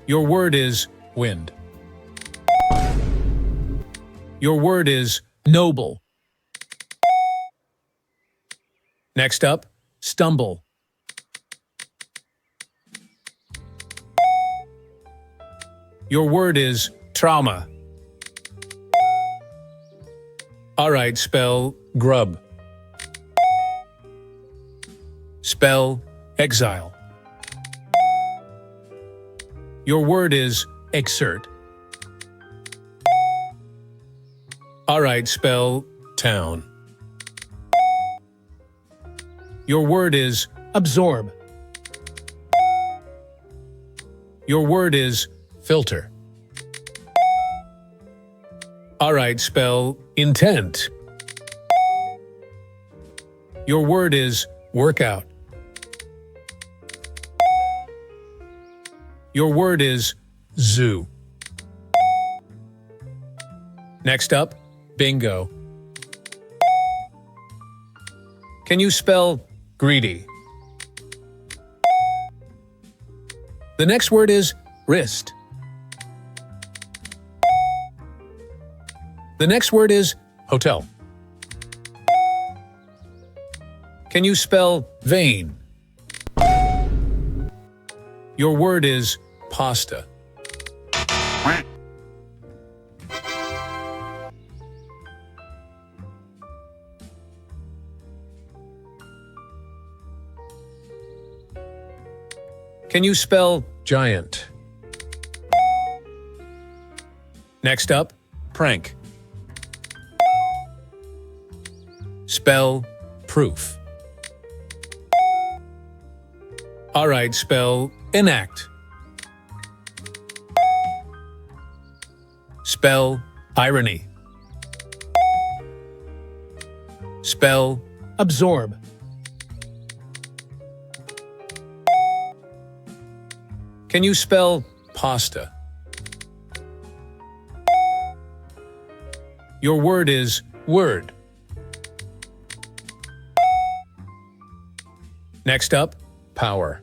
Your word is wind. Your word is noble. Next up, stumble. Your word is trauma. All right, spell grub. Spell exile. Your word is exert. All right, spell town. Your word is absorb. Your word is filter. All right, spell intent. Your word is workout. Your word is zoo. Next up, bingo. Can you spell greedy? The next word is wrist. The next word is hotel. Can you spell vein? Your word is pasta. Can you spell giant? Next up, prank. Spell proof. All right, spell enact. Spell irony. Spell absorb. Can you spell pasta? Your word is word. Next up, power.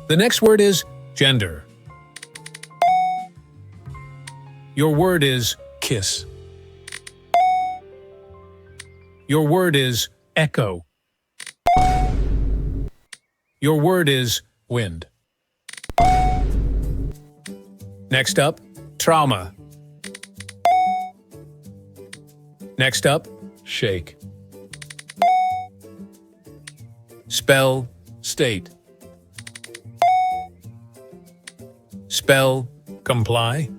The next word is gender. Your word is kiss. Your word is echo. Your word is wind. Next up, trauma. Next up, shake. Spell state. Spell comply.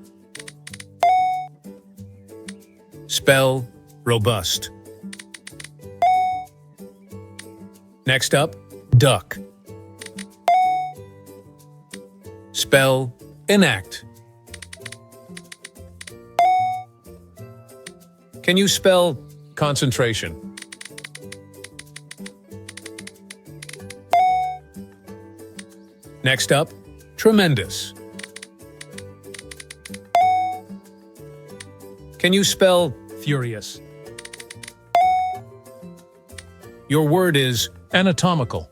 Spell robust. Next up, duck. Spell enact. Can you spell concentration? Next up, tremendous. Can you spell furious? Your word is anatomical.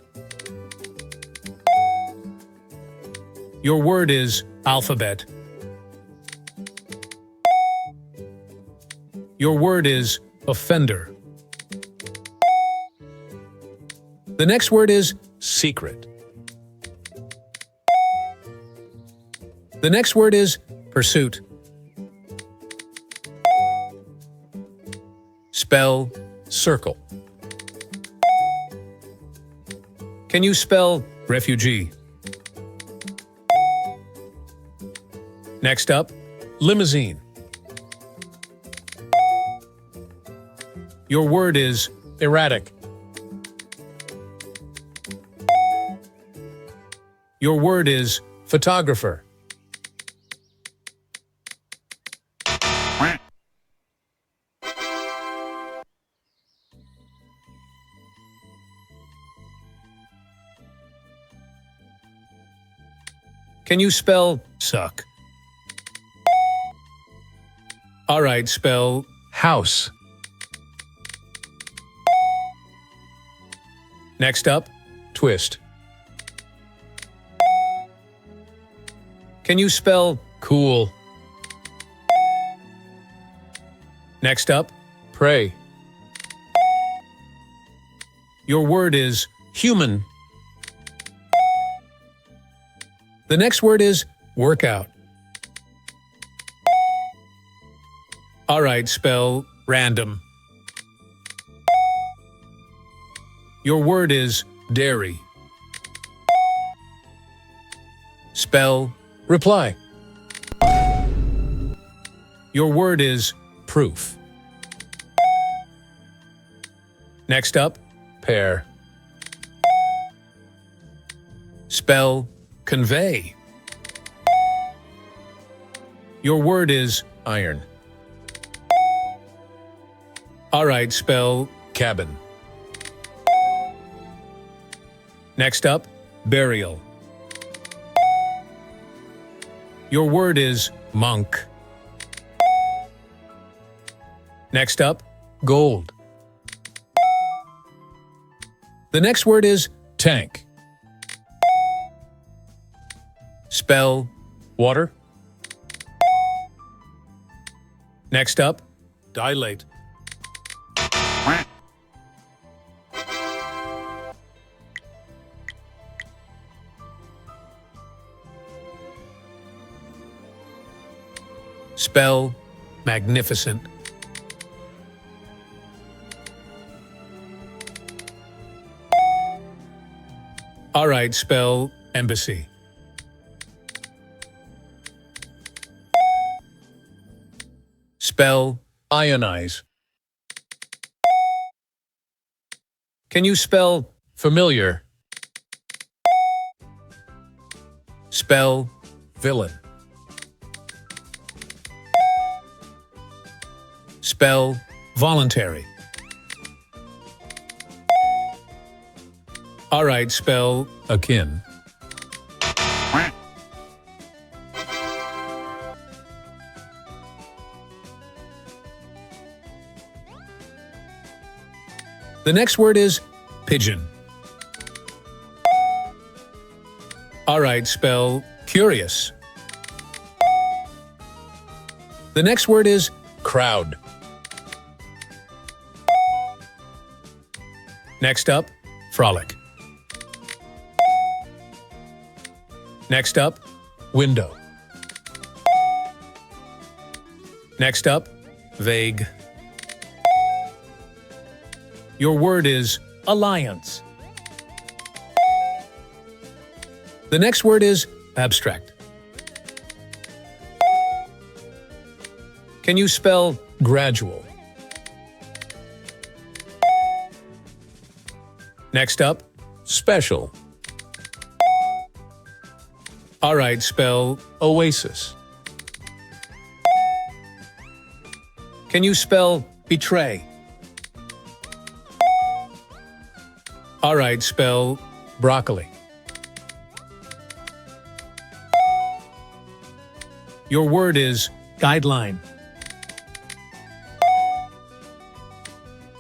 Your word is alphabet. Your word is offender. The next word is secret. The next word is pursuit. Spell circle. Can you spell refugee? Next up, limousine. Your word is erratic. Your word is photographer. Can you spell suck? All right, spell house. Next up, twist. Can you spell cool? Next up, pray. Your word is human. The next word is workout. All right, spell random. Your word is dairy. Spell reply. Your word is proof. Next up, pair. Spell convey. Your word is iron. All right, spell cabin. Next up, burial. Your word is monk. Next up, gold. The next word is tank. Spell water. Next up, dilate. Spell magnificent. All right, spell embassy. Spell ionize. Can you spell familiar? Spell villain. Spell voluntary. All right, spell akin. The next word is pigeon. All right, spell curious. The next word is crowd. Next up, frolic. Next up, window. Next up, vague. Your word is alliance. The next word is abstract. Can you spell gradual? Next up, special. All right, spell oasis. Can you spell betray? All right, spell broccoli. Your word is guideline.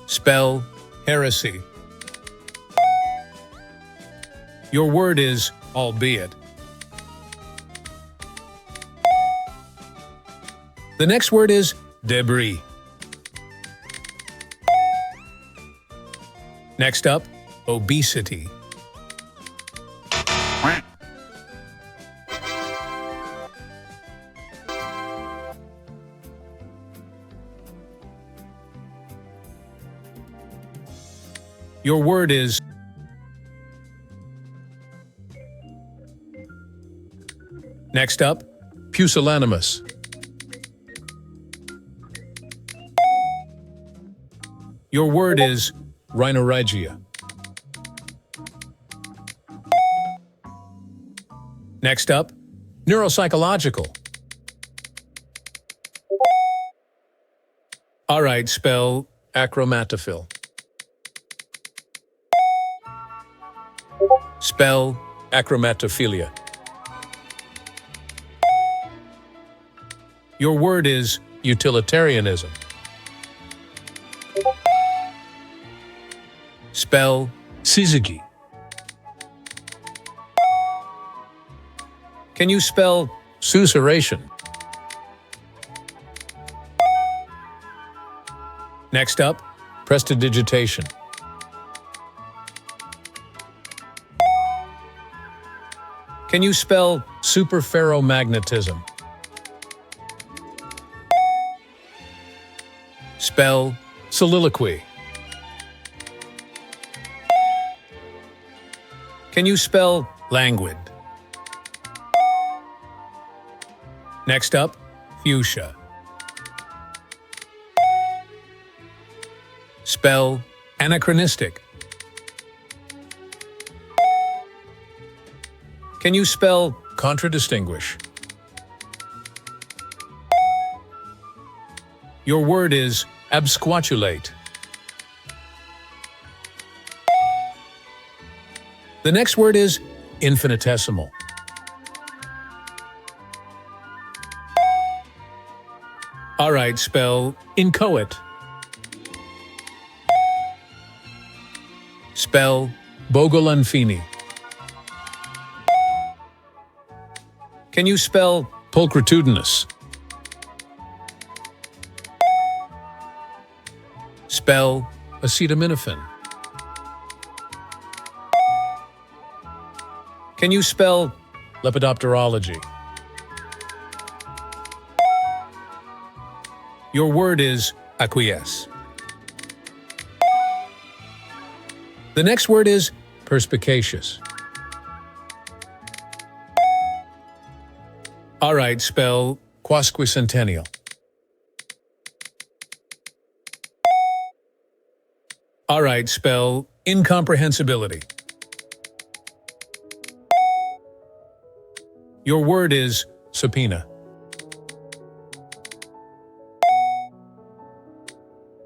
Spell heresy. Your word is albeit. The next word is debris. Next up, obesity. Your word is next up, pusillanimous. Your word is rhinorrhgia. Next up, neuropsychological. All right, spell acromatophil. Spell acromatophilia. Your word is utilitarianism. Spell syzygy. Can you spell susurration. Next up, prestidigitation. Can you spell superferromagnetism? Spell soliloquy. Can you spell languid? Next up, fuchsia. Spell anachronistic. Can you spell contradistinguish? Your word is absquatulate. The next word is infinitesimal. All right, spell inchoate. Spell Bogolanfini. Can you spell pulchritudinous? Spell acetaminophen. Can you spell lepidopterology? Your word is acquiesce. The next word is perspicacious. All right, spell quasquicentennial. All right, spell incomprehensibility. Your word is subpoena.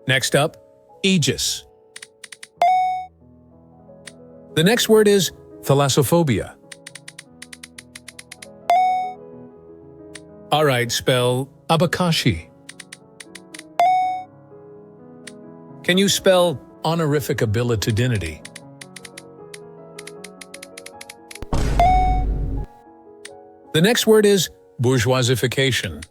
Next up, aegis. The next word is thalassophobia. All right, spell abakashi. Can you spell honorific abilitudinity? The next word is bourgeoisification.